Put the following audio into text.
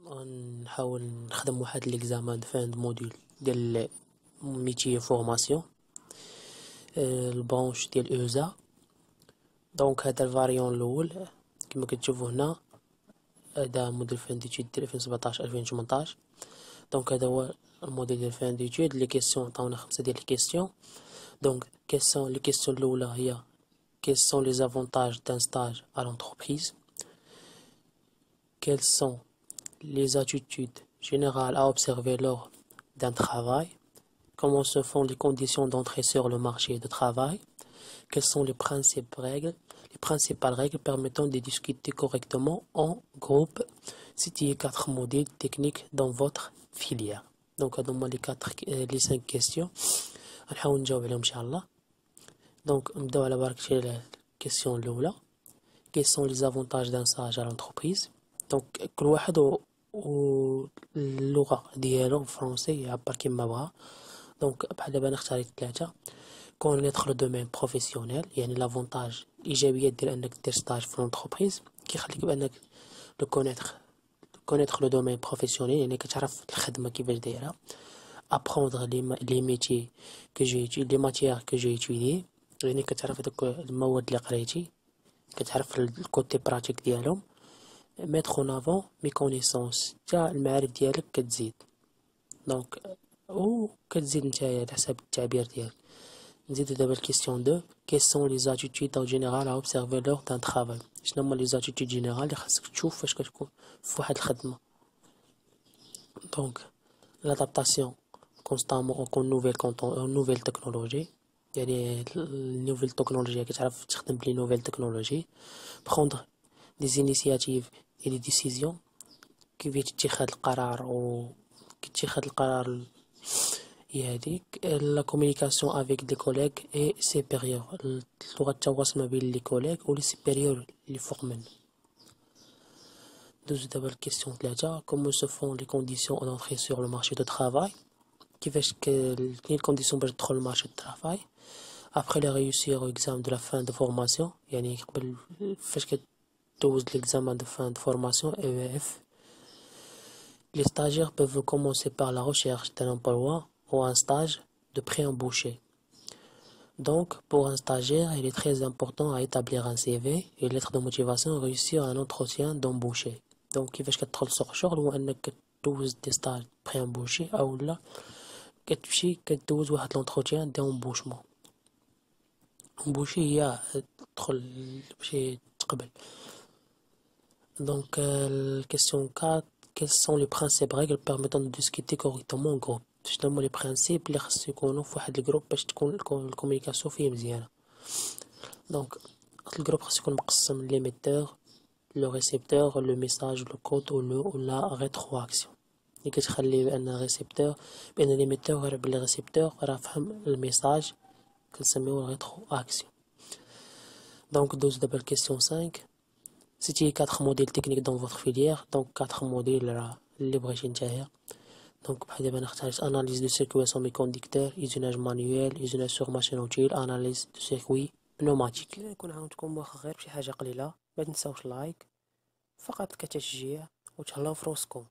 غنحاول نخدم واحد ليكزامان دو فان دو موديل ديال ميتيي فورماسيون البرونش ديال اوزا. دونك هذا الفاريون الاول كما كتشوفوا هنا، هذا موديل فان ديتود ديال 2017 2018. دونك هذا هو الموديل ديال فان ديتود. لي كيسيون عطاونا 5 ديال لي كيسيون. دونك كيسيون لي كيسيون الاولى هي quels sont les avantages d'un stage à l'entreprise, quelles sont les attitudes générales à observer lors d'un travail, comment se font les conditions d'entrée sur le marché de travail, quelles sont les principales règles permettant de discuter correctement en groupe, citez 4 modules techniques dans votre filière. Donc, les 5 questions. نحاول نجاوب عليهم إن شاء الله. Donc, نبداو على برك شي الكيسيون الأولى. Quels sont les avantages d'un stage à l'entreprise? Donc, كل واحد واللغة ديالو بالفرنسي يعبر كيما بغا. دونك بحال دابا أنا اختاريت 3. كونيتر لو دومين بروفيسيونيل، يعني لافونتاج الإيجابيات ديال أنك دير ستاج في لونتربريز كيخليك بأنك كونيتر لو دومين بروفيسيونيل، يعني كتعرف الخدمة كيفاش دايرة. apprendre les métiers que j'ai étudiés, les matières que j'ai étudiées، يعني كتعرف هذوك المواد اللي قريتي، كتعرف الكوتي براتيك ديالهم. mettre en avant mes connaissances، حتى المعارف ديالك كتزيد. دونك كتزيد نتايا على حساب التعبير ديالك. نزيدو دابا الكيسيون 2. quelles sont les attitudes en général à observer lors d'un travail؟ شنو هما لي زاتيتود جينيرال اللي خاصك تشوف فاش كتكون في واحد الخدمة؟ دونك l'adaptation constamment aux nouvelles technologies، يعني النوفيل تكنولوجيا كتعرف تخدم بلي نوفيل تكنولوجي. prendre des initiatives et des décisions، كيفاش اتخاذ القرار هي هذيك. la communication avec des collègues et supérieurs، لغة التواصل ما بين لي كوليغ و لي سوبيريور اللي فوق منه. دوزو دابا الكيسيون 3. comment se font les conditions d'entrée sur le marché de travail؟ كيفاش كاين الكونديسيون باش تدخل للمارشي دو طرافاي. après les réussir au examen de la fin de formation، يعني قبل فاش كدوز l'examen de fin de formation EEF. les stagiaires peuvent commencer par la recherche d'un emploi ou un stage de pré-embauché. Donc pour un stagiaire il est très important à établir un CV et lettre de motivation et réussir un entretien d'embauché. donc كيفاش كتدخل لسوق الشغل هو انك كدوز دي ستاج بري-embauché او لا كتمشي كدوز واحد لونتروتيان دي امبوشمون. امبوشي هي تدخل باش تقبل. دونك الكيسيون 4. quelles sont les principes règles permettant de discuter correctement en groupe؟ شنو هما لي برينسيپ اللي خاصو يكونوا في واحد الجروب باش تكون الكومونيكاسيون فيه مزيانه؟ دونك الجروب خاصو يكون مقسم ليميتور، لو ريسيبتور، لو ميساج، لو كود و لا ريتروأكسيون، اللي كتخلي بان ليميتور غير بلي ريسيبتور راه فهم الميساج كنسميوه ريترو اكسيون. دونك دوز دابا الكيسيون 5. سيتي 4 موديل تكنيك دون فوتر فيليير. دونك 4 موديل راه اللي بغيتي نتايا. دونك بحال دابا انا اختاريت اناليز دو سيركوي سومي كونديكتور، ايزوناج مانيويل، ايزوناج سور ماشين اوتيل، اناليز دو سيركوي بنوماتيك. نكون عاونتكم واخا غير بشي حاجه قليله، ما تنساوش لايك فقط كتشجيع، وتهلاو فروسكم.